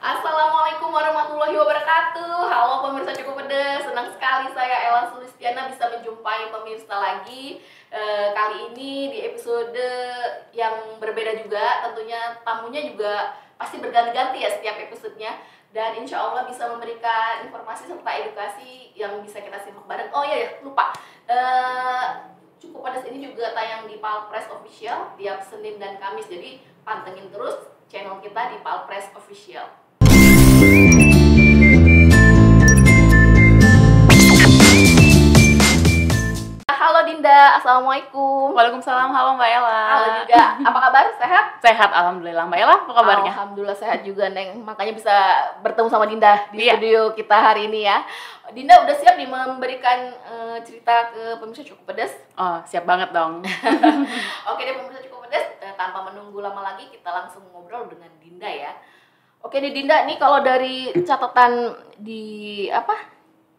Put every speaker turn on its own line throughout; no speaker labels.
Assalamualaikum warahmatullahi wabarakatuh. Halo pemirsa Cukup Pedes, senang sekali saya Ella Sulistiana bisa menjumpai pemirsa lagi. Kali ini di episode yang berbeda juga, tentunya tamunya juga pasti berganti-ganti ya setiap episodenya. Dan insya Allah bisa memberikan informasi serta edukasi yang bisa kita simak bareng. Oh iya ya, lupa. Cukup Pedes ini juga tayang di Palpres Official tiap Senin dan Kamis. Jadi pantengin terus channel kita di Palpres Official. Halo Dinda, Assalamualaikum.
Waalaikumsalam, halo Mbak Ella.
Halo juga, apa kabar? Sehat?
Sehat, alhamdulillah. Mbak Ella, apa kabarnya?
Alhamdulillah sehat juga, Neng. Makanya bisa bertemu sama Dinda di
Iya.
studio kita hari ini ya. Dinda udah siap nih memberikan cerita ke pemirsa Cukup Pedes?
Oh, siap banget dong.
Oke deh pemirsa Cukup Pedes, tanpa menunggu lama lagi kita langsung ngobrol dengan Dinda ya. Oke nih Dinda, nih kalau dari catatan di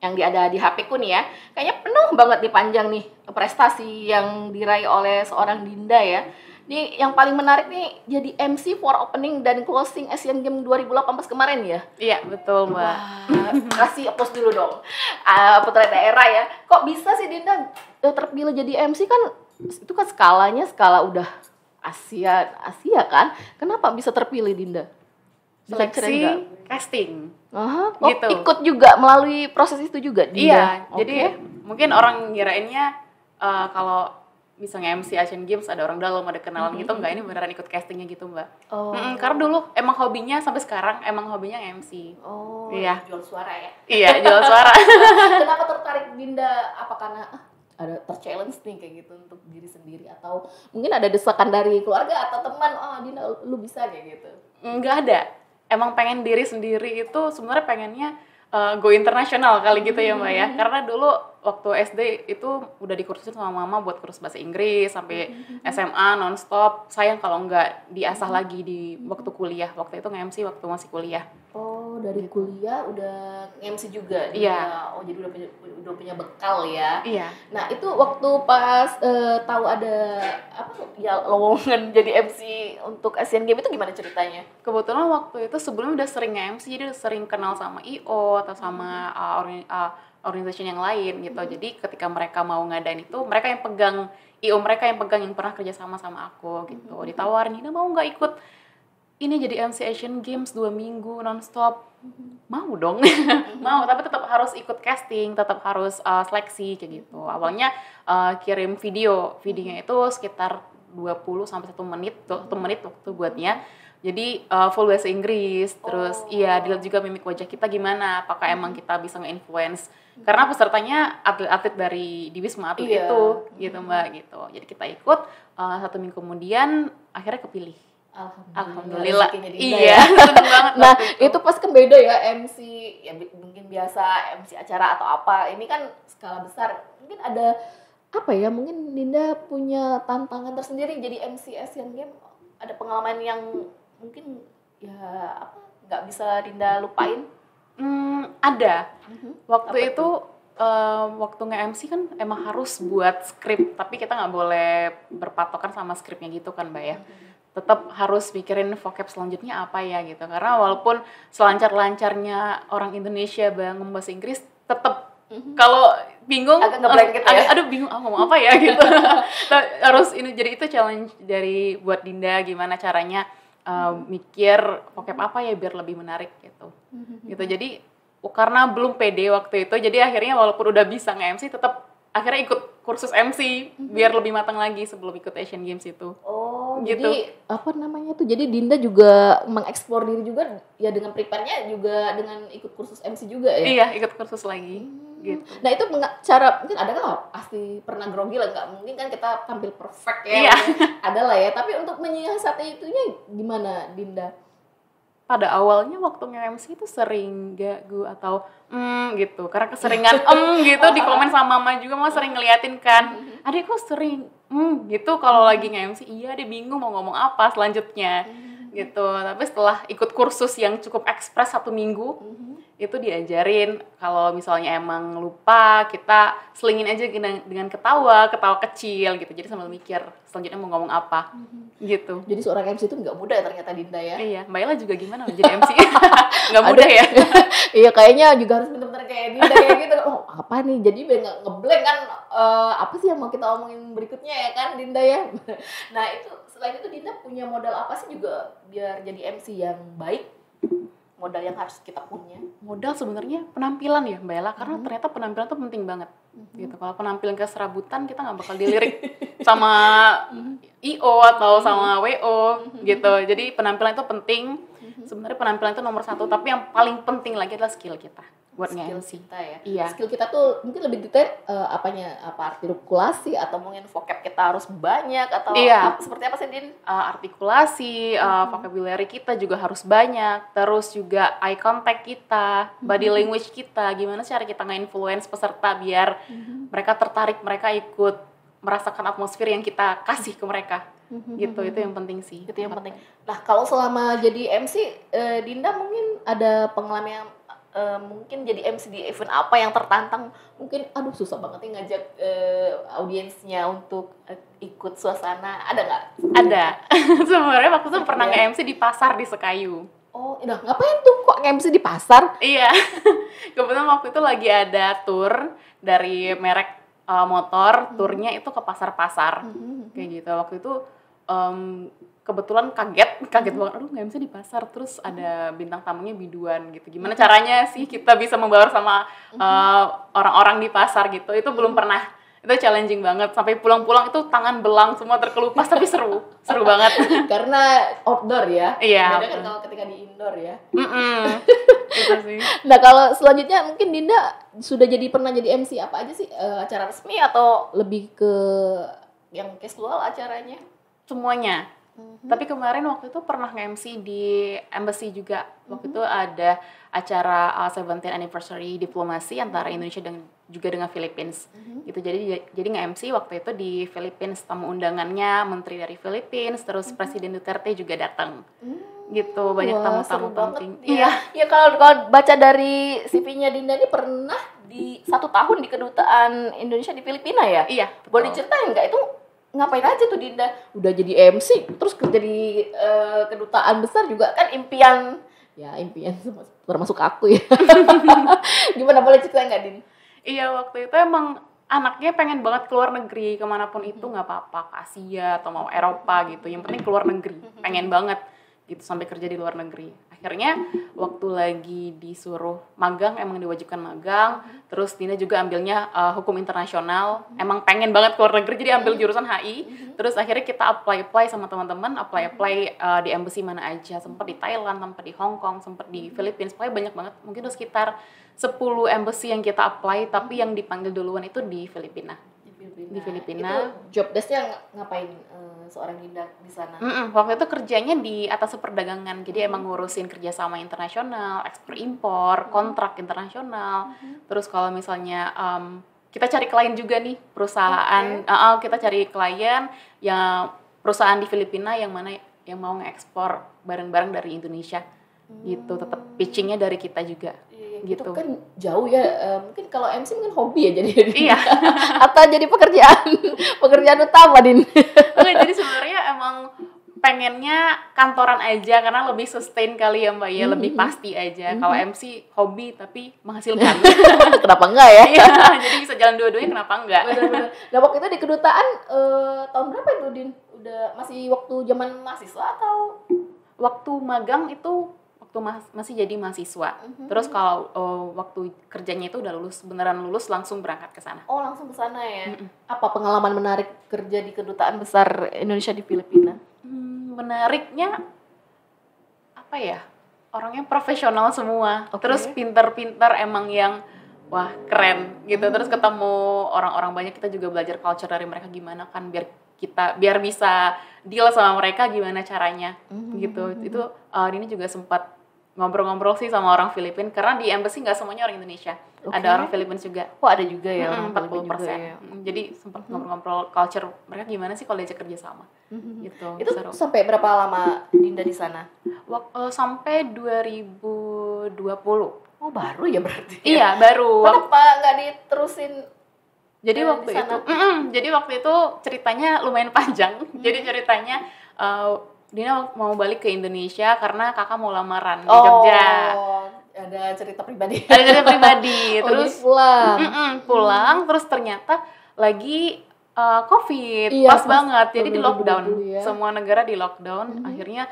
yang ada di HP ku nih ya, kayaknya penuh banget nih, panjang nih prestasi yang diraih oleh seorang Dinda ya. Nih yang paling menarik nih jadi MC for opening dan closing Asian Games 2018 kemarin ya.
Iya, betul Mbak.
Wah, kasih applause dulu dong. Putra daerah ya. Kok bisa sih Dinda terpilih jadi MC, kan itu kan skala udah Asia kan? Kenapa bisa terpilih Dinda? Bisa ceritain
Seleksi
nggak?
casting.
Oh,
Gitu.
ikut juga melalui proses itu juga Dinda?
Iya,
Oke.
jadi mungkin orang ngirainnya kalau misalnya MC Asian Games ada orang dalam, ada kenalan gitu, enggak, ini beneran ikut castingnya gitu Mbak.
Oh.
Karena dulu emang hobinya sampai sekarang emang hobinya MC.
Oh,
Iya.
jual suara ya.
Iya, jual suara.
Kenapa tertarik Dinda? Apa karena ada ter-challenge nih kayak gitu untuk diri sendiri, atau mungkin ada desakan dari keluarga atau teman, Dinda lu bisa kayak gitu?
Enggak ada. Emang pengen diri sendiri itu sebenarnya pengennya go internasional kali gitu ya Mbak ya. Karena dulu waktu SD itu udah dikursusin sama mama buat kursus bahasa Inggris sampai SMA nonstop. Sayang kalau nggak diasah lagi di waktu kuliah. Waktu itu nge-MC waktu masih kuliah.
Oh, dari kuliah udah MC juga Dinda.
Iya.
Oh, jadi udah punya bekal ya.
Iya.
Nah, itu waktu pas tahu ada lowongan jadi MC untuk Asian Games itu gimana ceritanya?
Kebetulan waktu itu sebelumnya udah sering nge-MC, jadi udah sering kenal sama IO atau sama organisasi yang lain gitu. Jadi ketika mereka mau ngadain itu, mereka yang pegang, IO mereka yang pegang, yang pernah kerja sama aku gitu. Ditawarin, "Ini mau nggak ikut ini jadi MC Asian Games 2 minggu nonstop?" Mau dong. Mau, tapi tetap harus ikut casting, tetap harus seleksi kayak gitu. Awalnya kirim videonya itu sekitar 20 sampai 1 menit, 1 menit waktu buatnya. Jadi full bahasa Inggris, terus iya dilihat juga mimik wajah kita gimana, apakah emang kita bisa nge-influence. Karena pesertanya atlet-atlet dari di Wisma Atlet
Iya.
itu gitu Mbak gitu. Jadi kita ikut 1 minggu kemudian akhirnya kepilih. Alhamdulillah.
rezekinya Dinda
Iya,
ya.
seneng banget.
Nah,
waktu
itu pas kan beda ya MC, ya mungkin biasa MC acara atau apa. Ini kan skala besar. Mungkin ada mungkin Dinda punya tantangan tersendiri jadi MC Asian Games. Ada pengalaman yang mungkin nggak bisa Dinda lupain.
ada. Waktu
Apa
itu waktu nge-MC kan emang harus buat skrip, tapi kita nggak boleh berpatokan sama skripnya gitu kan Mbak ya. Tetap harus mikirin vocab selanjutnya apa ya gitu. Karena walaupun selancar-lancarnya orang Indonesia ngomong bahasa Inggris, tetap kalau bingung,
Agak ngeblanket ya.
aduh bingung ngomong apa ya gitu. Harus ini, jadi itu challenge dari buat Dinda, gimana caranya mikir vocab apa ya biar lebih menarik gitu. Gitu. Jadi karena belum pede waktu itu, jadi akhirnya walaupun udah bisa nge-MC tetap akhirnya ikut kursus MC biar lebih matang lagi sebelum ikut Asian Games itu.
Oh,
Gitu.
jadi jadi Dinda juga mengeksplor diri juga ya, dengan prepare-nya juga dengan ikut kursus MC juga ya?
Iya, ikut kursus lagi. Gitu.
Nah itu cara, mungkin ada kan pasti pernah grogi lah, nggak mungkin kan kita tampil perfect ya.
Iya.
Ada lah ya, tapi untuk menyiasati itunya gimana Dinda?
Pada awalnya waktu nge-MC itu sering gagu atau gitu. Karena keseringan gitu di komen sama mama juga, mama sering ngeliatin kan. Adik kok sering gitu kalau lagi nge-MC. Iya, dia bingung mau ngomong apa selanjutnya. Gitu. Tapi setelah ikut kursus yang cukup ekspres 1 minggu, itu diajarin kalau misalnya emang lupa kita selingin aja dengan ketawa kecil gitu, jadi sambil mikir selanjutnya mau ngomong apa gitu.
Jadi seorang MC itu nggak mudah ya ternyata Dinda ya.
Iya, Mbak Ella juga gimana jadi MC? Nggak mudah ya?
Iya, kayaknya juga harus bener-bener kayak Dinda kayak gitu. Oh, apa nih? Jadi biar nggak ngeblank kan, apa sih yang mau kita omongin berikutnya ya kan Dinda ya. Nah itu selain itu Dinda punya modal apa sih juga biar jadi MC yang baik? Modal yang harus kita punya.
Modal sebenarnya penampilan ya Mbak Ella, karena ternyata penampilan tuh penting banget gitu. Kalau penampilan keserabutan kita nggak bakal dilirik sama IO atau sama WO gitu. Jadi penampilan itu penting. Sebenarnya penampilan itu nomor 1, tapi yang paling penting lagi adalah skill kita buat nge-MC.
Kita ya.
Iya.
Skill kita tuh mungkin lebih detail, apa artikulasi atau mungkin vocab kita harus banyak atau seperti apa sih Din?
Artikulasi, vocabulary kita juga harus banyak. Terus juga eye contact kita, body language kita, gimana cara kita nge-influence peserta biar mereka tertarik, mereka ikut merasakan atmosfer yang kita kasih ke mereka. Gitu, itu yang penting sih.
Itu yang penting. Nah, kalau selama jadi MC, Dinda mungkin ada pengalaman yang mungkin jadi MC di event apa yang tertantang, mungkin aduh susah banget nih ngajak audiensnya untuk ikut suasana, ada nggak?
Ada. Sebenarnya waktu itu pernah nge-MC di pasar di Sekayu.
Oh, nah ngapain tuh kok nge-MC di pasar?
Iya. Kebetulan waktu itu lagi ada tour dari merek motor, turnya itu ke pasar-pasar. Kayak gitu. Waktu itu kebetulan kaget banget, aduh nggak bisa di pasar, terus ada bintang tamunya biduan gitu, gimana caranya sih kita bisa membaur sama orang-orang di pasar gitu, itu belum pernah, itu challenging banget, sampai pulang-pulang itu tangan belang semua terkelupas, tapi seru banget.
Karena outdoor ya,
iya.
Beda kan kalau ketika di indoor ya.
Itu sih.
Nah kalau selanjutnya mungkin Dinda sudah pernah jadi MC apa aja sih, acara resmi atau lebih ke yang casual acaranya?
Semuanya. Tapi kemarin waktu itu pernah nge-MC di embassy juga. Waktu itu ada acara 70th anniversary diplomasi antara Indonesia dan juga dengan Philippines. Gitu. Jadi nge-MC waktu itu di Philippines, tamu undangannya menteri dari Philippines, terus Presiden Duterte juga datang. Gitu, banyak tamu-tamu penting.
Iya. Ya kalau baca dari CV-nya Dinda ini pernah di 1 tahun di kedutaan Indonesia di Filipina ya?
Iya. Betul.
Boleh diceritain nggak itu ngapain aja tuh Dinda? Udah jadi MC, terus kerja di kedutaan besar juga kan impian termasuk aku ya. Gimana, boleh ceritain nggak Din?
Iya, waktu itu emang anaknya pengen banget keluar negeri, kemanapun itu nggak apa-apa, ke Asia atau mau Eropa gitu, yang penting keluar negeri, pengen banget gitu sampai kerja di luar negeri. Akhirnya waktu lagi disuruh magang, emang diwajibkan magang, terus Dina juga ambilnya hukum internasional, emang pengen banget keluar negeri jadi ambil jurusan HI. Terus akhirnya kita apply sama teman-teman, apply di embassy mana aja, sempat di Thailand, sempat di Hong Kong, sempat di Philippines, pokoknya banyak banget, mungkin ada sekitar 10 embassy yang kita apply, tapi yang dipanggil duluan itu di Filipina. Di Filipina.
Itu job desk-nya ngapain seorang Dinda di sana?
Waktu itu kerjanya di atas perdagangan, jadi emang ngurusin kerjasama internasional, ekspor impor, kontrak internasional. Terus kalau misalnya kita cari klien juga nih, perusahaan, kita cari klien yang perusahaan di Filipina yang mana yang mau ngekspor barang-barang dari Indonesia. Gitu, tetap pitchingnya dari kita juga. Gitu.
Itu kan jauh ya, mungkin kalau MC mungkin hobi ya jadi.
Iya.
Atau jadi pekerjaan utama Din.
Jadi sebenarnya emang pengennya kantoran aja karena lebih sustain kali ya Mbak ya, lebih pasti aja. Kalau MC hobi tapi menghasilkan.
Kenapa enggak ya?
Iya, jadi bisa jalan dua-duanya, kenapa enggak?
Benar-benar. Nah waktu itu di kedutaan tahun berapa itu Din? Udah masih waktu zaman mahasiswa atau?
Waktu magang itu masih jadi mahasiswa. Terus kalau waktu kerjanya itu udah beneran lulus langsung berangkat ke sana.
Oh, langsung ke sana ya. Apa pengalaman menarik kerja di kedutaan besar Indonesia di Filipina?
Menariknya apa ya? Orangnya profesional semua.
Okay.
Terus pintar-pintar, emang yang wah keren gitu. Terus ketemu orang-orang banyak, kita juga belajar culture dari mereka gimana kan biar bisa deal sama mereka gimana caranya gitu. Itu ini juga sempat ngobrol-ngobrol sih sama orang Filipina, karena di embassy nggak semuanya orang Indonesia. Ada orang Filipina juga.
Oh, ada juga ya,
40%.
ya.
Jadi sempat ngobrol-ngobrol culture mereka gimana sih kalau diajak kerja sama. Gitu.
Itu
seru.
sampai berapa lama Dinda di sana?
Sampai 2016
Oh baru ya berarti.
Iya, baru.
Kenapa nggak diterusin?
Jadi
di
waktu
sana?
jadi waktu itu ceritanya lumayan panjang. Jadi ceritanya Dina mau balik ke Indonesia karena kakak mau lamaran di Jogja.
Ada cerita pribadi.
Ada cerita pribadi. Terus
jadi pulang.
Pulang, terus ternyata lagi COVID,
Iya,
pas
pas
banget. Jadi di
2020
lockdown.
ya.
Semua negara di lockdown. Akhirnya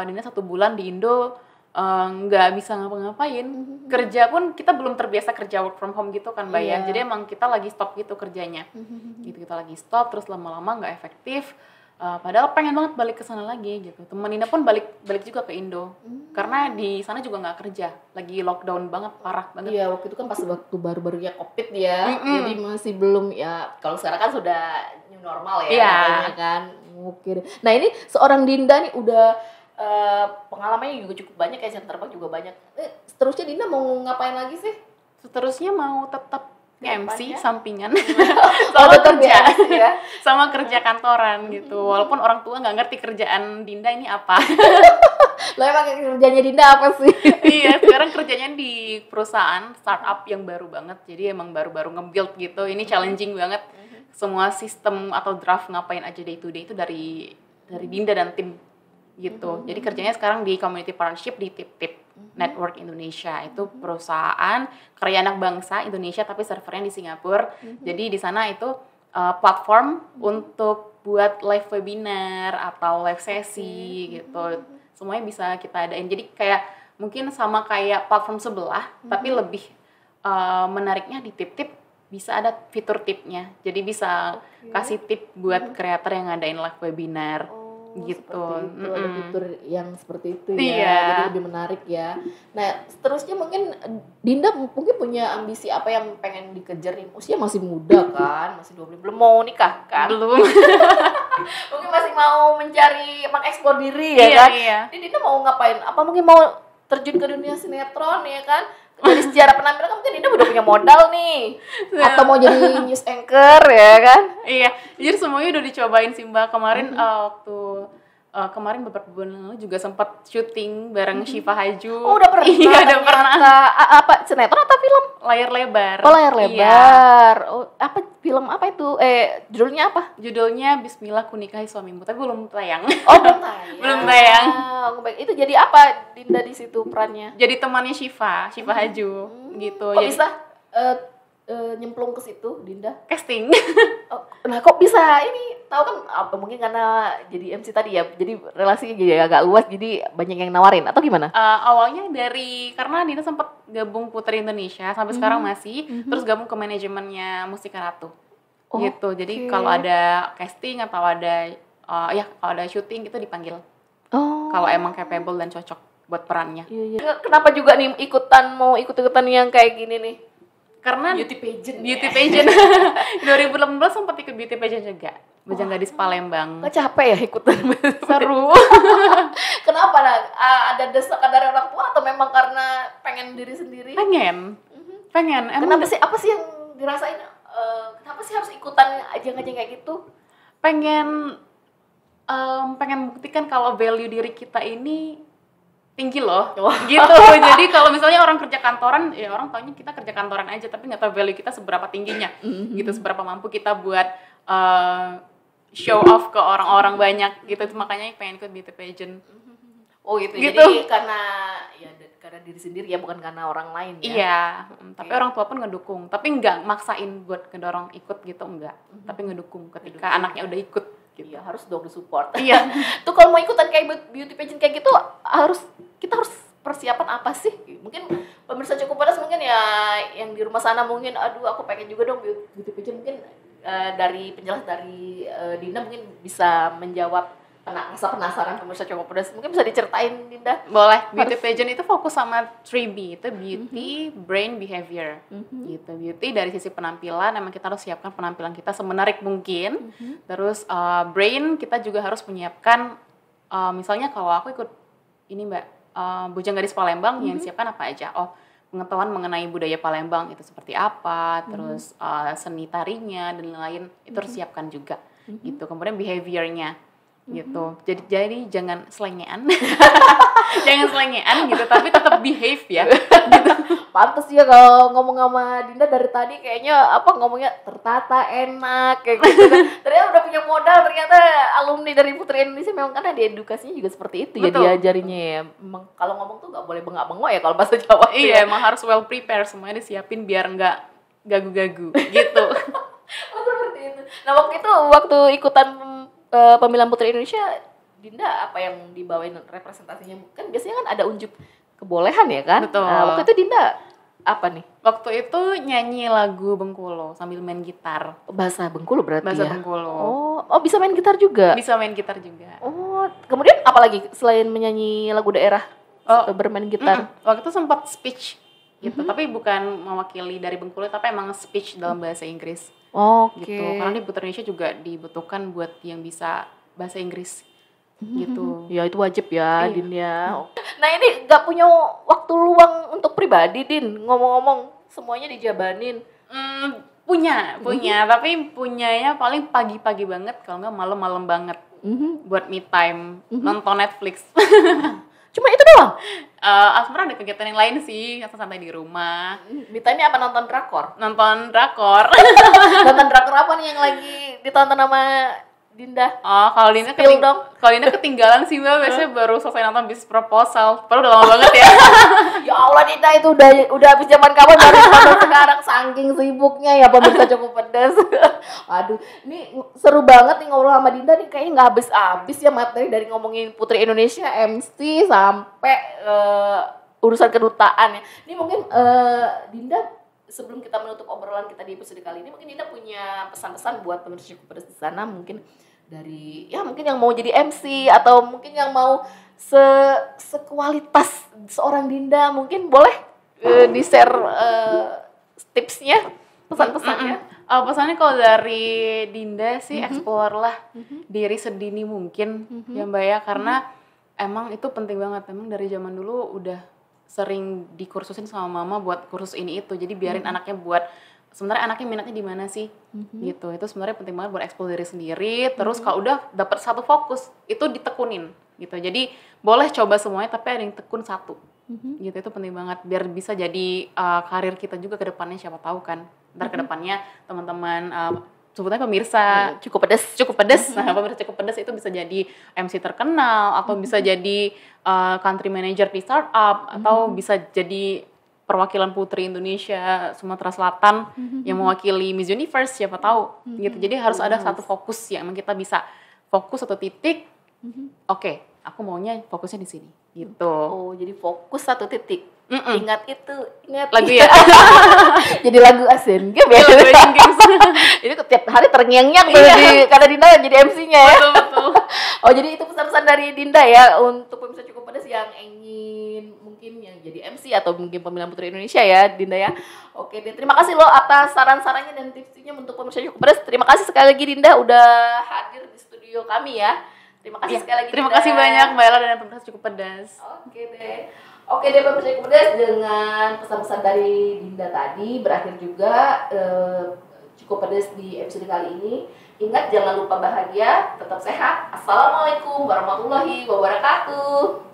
Dina 1 bulan di Indo nggak bisa ngapa-ngapain. Kerja pun kita belum terbiasa kerja work from home gitu kan, Mbak ya.
Iya.
Jadi emang kita lagi stop gitu kerjanya. Gitu kita lagi stop, terus lama-lama nggak efektif. Padahal pengen banget balik ke sana lagi gitu. Temen Dina pun balik juga ke Indo. Karena di sana juga nggak kerja. Lagi lockdown banget, parah banget.
Iya, waktu itu kan pas waktu baru-barunya COVID ya. Jadi masih belum ya, kalau sekarang kan sudah new normal ya
Iya.
katanya kan. Oke. Nah, ini seorang Dinda nih udah pengalamannya juga cukup banyak, kayak terbang juga banyak. Seterusnya Dinda mau ngapain lagi sih?
Seterusnya mau tetap MC
Kedepannya?
sampingan.
Sama
Sama kerja.
ya.
Sama kerja kantoran gitu. Walaupun orang tua nggak ngerti kerjaan Dinda ini apa.
Lah emang kerjanya Dinda apa sih?
Iya, sekarang kerjanya di perusahaan startup yang baru banget. Jadi emang baru-baru nge-build gitu. Ini challenging banget. Semua sistem atau draft ngapain aja day to day itu dari Dinda dan tim gitu. Jadi kerjanya sekarang di community partnership di Tip Network Indonesia. Itu perusahaan karya anak bangsa Indonesia tapi servernya di Singapura. Jadi di sana itu platform untuk buat live webinar atau live sesi gitu. Semuanya bisa kita adain. Jadi kayak mungkin sama kayak platform sebelah, tapi lebih menariknya di Tip bisa ada fitur tipnya. Jadi bisa kasih tip buat kreator yang ngadain live webinar. Gitu.
Seperti itu, ada fitur yang seperti itu ya.
Iya.
Jadi lebih menarik ya. Nah, seterusnya mungkin Dinda mungkin punya ambisi apa yang pengen dikejar nih? Usia masih muda kan, masih 20, belum mau nikah kan?
Belum.
Mungkin masih mau mencari mengekspor diri ya
Iya,
kan?
iya.
Ini Dinda mau ngapain? Apa mungkin mau terjun ke dunia sinetron ya kan? Dari secara penampilan kan mungkin Dinda udah punya modal nih. Atau mau jadi news anchor ya kan?
Iya, jadi semuanya udah dicobain sih Mbak. Kemarin kemarin beberapa bulan lalu juga sempat syuting bareng Syifa Haju.
Oh, udah pernah.
Iya, udah pernah.
Apa sinetron atau film?
Layar lebar.
Oh, layar
Iya.
lebar. Oh, apa film apa itu? Judulnya apa?
Judulnya Bismillah Kunikahi Suamimu, tapi belum tayang.
Oh, belum tayang.
Belum tayang.
Oh, baik. Itu jadi apa Dinda di situ perannya?
Jadi temannya Syifa Haju gitu.
Kok
Jadi
bisa nyemplung ke situ, Dinda?
casting.
Oh, nah, kok bisa ini? Tahu kan apa mungkin karena jadi MC tadi ya. Jadi relasinya jadi agak luas, jadi banyak yang nawarin atau gimana?
Awalnya karena Dina sempat gabung Putri Indonesia sampai sekarang masih, terus gabung ke manajemennya Mustika Ratu.
Oh,
Gitu. Jadi
oke.
kalau ada casting atau ada kalau ada syuting itu dipanggil.
Oh.
Kalau emang capable dan cocok buat perannya.
Iya. Kenapa juga nih mau ikut-ikutan yang kayak gini nih?
Karena
Beauty pageant.
beauty pageant 2018 sempat ikut beauty pageant juga. Bujang Gadis Palembang.
Nggak capek ya ikutan?
Seru.
Kenapa nah? Ada desakan dari orang tua atau memang karena pengen diri sendiri?
Pengen. Emang
Kenapa sih? Apa sih yang dirasain? Kenapa sih harus ikutan ajang-ajang kayak gitu?
pengen buktikan kalau value diri kita ini tinggi loh, gitu. Jadi kalau misalnya orang kerja kantoran, ya orang taunya kita kerja kantoran aja, tapi nggak tahu value kita seberapa tingginya, gitu, seberapa mampu kita buat show off ke orang-orang banyak, gitu. Makanya pengen ikut beauty pageant.
Oh gitu.
Gitu.
Jadi karena diri sendiri ya, bukan karena orang lain ya.
Iya, tapi orang tua pun ngedukung, tapi nggak maksain buat ngedorong ikut gitu, enggak. Tapi ngedukung ketika anaknya udah ikut. Gitu.
Iya, harus dong support.
Iya.
Tuh kalau mau ikutan kayak beauty pageant kayak gitu kita harus persiapan apa sih? Mungkin pemirsa cukup panas mungkin ya yang di rumah sana mungkin aduh aku pengen juga dong beauty pageant, mungkin dari penjelasan dari Dinda mungkin bisa menjawab rasa penasaran pemirsa cukup panas. Mungkin bisa diceritain Dinda?
Boleh. Beauty pageant itu fokus sama 3B, itu beauty, brain, behavior. Gitu. Beauty dari sisi penampilan, emang kita harus siapkan penampilan kita semenarik mungkin. Terus brain kita juga harus menyiapkan, misalnya kalau aku ikut ini Mbak, Bujang Gadis Palembang, yang disiapkan apa aja? Oh, pengetahuan mengenai budaya Palembang itu seperti apa, terus seni tarinya dan lain-lain itu harus siapkan juga. Gitu. Kemudian behaviornya. gitu. Jadi jangan selengean. Jangan selengean gitu, tapi tetap behave ya. Gitu.
Pantes ya kalau ngomong sama Dinda dari tadi kayaknya ngomongnya tertata, enak kayak gitu kan. Ternyata udah punya modal, ternyata alumni dari Putri Indonesia memang karena di edukasinya juga seperti itu ya,
Betul.
diajarinnya ya. Memang kalau ngomong tuh nggak boleh bengak-bengok ya kalau bahasa Jawa.
Iya, emang harus well prepare, semuanya disiapin biar nggak gagu-gagu gitu.
Oh, seperti itu. Nah, waktu ikutan pemilihan Putri Indonesia, Dinda apa yang dibawain representasinya? Kan biasanya kan ada unjuk kebolehan ya kan?
Betul.
Nah, waktu itu Dinda apa nih?
Waktu itu nyanyi lagu Bengkulu sambil main gitar.
Bahasa Bengkulu berarti
Bahasa
ya?
Bengkulu.
Oh, bisa main gitar juga?
Bisa main gitar juga.
Oh, kemudian apa lagi selain menyanyi lagu daerah? Bermain gitar?
Waktu itu sempat speech gitu, tapi bukan mewakili dari Bengkulu, tapi emang speech dalam bahasa Inggris.
Oke.
Gitu. Karena di Putri Indonesia juga dibutuhkan buat yang bisa bahasa Inggris. Gitu.
Ya itu wajib ya,
Iya.
Din ya. Nah, ini nggak punya waktu luang untuk pribadi, Din. Ngomong-ngomong, semuanya dijabanin.
Punya, tapi punyanya paling pagi-pagi banget, kalau nggak malam-malam banget buat me time, nonton Netflix.
Cuma itu doang.
Asmara ada kegiatan yang lain sih, santai di rumah,
Me time-nya apa, nonton drakor?
nonton drakor.
Nonton drakor apa nih yang lagi ditonton sama Dinda?
Kalau Dina
Spill dong.
kalau Dina ketinggalan sih Mbak, biasanya baru selesai nonton Bisnis Proposal. Padahal udah lama banget ya.
Ya Allah, Dinda itu udah habis zaman kapan baru nonton sekarang, saking sibuknya ya pemirsa Cukup Pedas. Aduh, ini seru banget nih ngobrol sama Dinda nih, kayaknya nggak habis-habis ya materi dari ngomongin Putri Indonesia, MC sampai urusan kedutaan ya. Ini mungkin Dinda, sebelum kita menutup obrolan kita di episode kali ini, mungkin Dinda punya pesan-pesan buat pemirsa Cukup Pedas di sana, mungkin dari mungkin yang mau jadi MC atau mungkin yang mau sekualitas seorang Dinda, mungkin boleh di-share tipsnya, pesan-pesannya.
Pesannya kalau dari Dinda sih, explore lah diri sedini mungkin ya Mbak ya, karena emang itu penting banget. Emang dari zaman dulu udah sering dikursusin sama mama buat kursus ini itu, jadi biarin anaknya buat, sebenarnya anaknya minatnya di mana sih gitu. Itu sebenarnya penting banget buat explore diri sendiri. Terus kalau udah dapat satu fokus itu ditekunin gitu, jadi boleh coba semuanya tapi ada yang tekun satu gitu. Itu penting banget biar bisa jadi karir kita juga ke depannya, siapa tahu kan ntar ke depannya teman-teman sebutnya pemirsa
Cukup Pedas.
Nah, pemirsa Cukup Pedas itu bisa jadi MC terkenal, atau bisa jadi country manager di startup, atau bisa jadi perwakilan Putri Indonesia Sumatera Selatan yang mewakili Miss Universe, siapa tahu gitu. Jadi harus ada satu fokus yang emang kita bisa fokus satu titik. Oke, aku maunya fokusnya di sini gitu.
Oh, jadi fokus satu titik. Ingat itu, ingat
Lagu ya.
jadi lagu Asian Games ya.
Lagu Asian Games.
Jadi tiap hari terngiang-ngiang karena Dinda jadi MC-nya ya.
Betul.
Oh, jadi itu pesan-pesan dari Dinda ya untuk pemirsa Cukup Pedas yang ingin mungkin yang jadi MC atau mungkin pemilihan Putri Indonesia ya, Dinda ya. Oke, Din, terima kasih loh atas saran-sarannya dan tipsnya untuk pemirsa Cukup Pedas. Terima kasih sekali lagi Dinda udah hadir di studio kami ya. Terima kasih sekali lagi.
Terima
Dinda.
kasih banyak Mbak Ella dan pemirsa Cukup Pedas.
Oke deh pemirsa Cukup Pedas, dengan pesan-pesan dari Dinda tadi berakhir juga Cukup Pedas di episode kali ini. Ingat, jangan lupa bahagia, tetap sehat. Assalamualaikum warahmatullahi wabarakatuh.